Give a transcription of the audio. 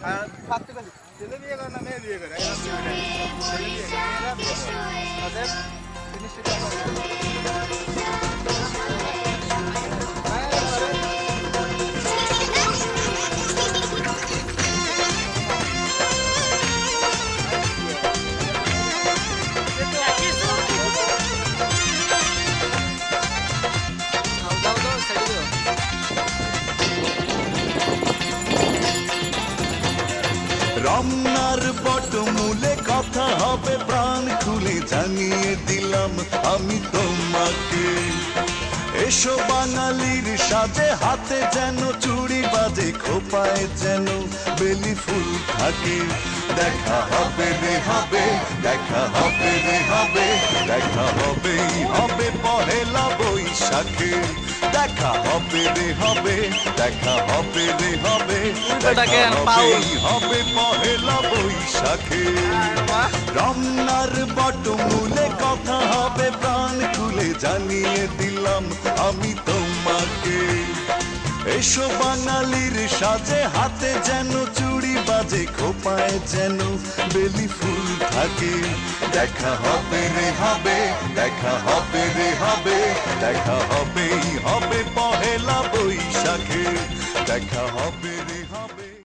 ছাত্র ছেলে বিয়ে করে না মেয়ে বিয়ে করে ছেলে বিয়ে মেয়েরা বিয়ে করে অতএব জিনিসটা রমনার বটমূলে কথা হবে প্রাণ খুলে জানিয়ে দিলাম আমি তোমাকে এসো বাঙালির সাজে হাতে যেন চুড়ি বাজে খোপায় যেন বেলি ফুল থাকে দেখা হবে রে হবে দেখা হবে রে হবে দেখা হবেই হবে পহেলা বৈশাখে দেখা হবে রে হবে দেখা হবে রে হবে দেখা হবেই হবে পহেলা বৈশাখে রমনার বটমূলে কথা হবে প্রাণ খুলে জানিয়ে দিলাম আমি তোমাকে এসো বাঙালির সাজে হাতে যেন চুড়ি বাজে খোপায় যেন বেলি ফুল থাকে দেখা হবে রে হবে দেখা হবে রে হবে দেখা হবেই হবে পহেলা বৈশাখে দেখা হবে রে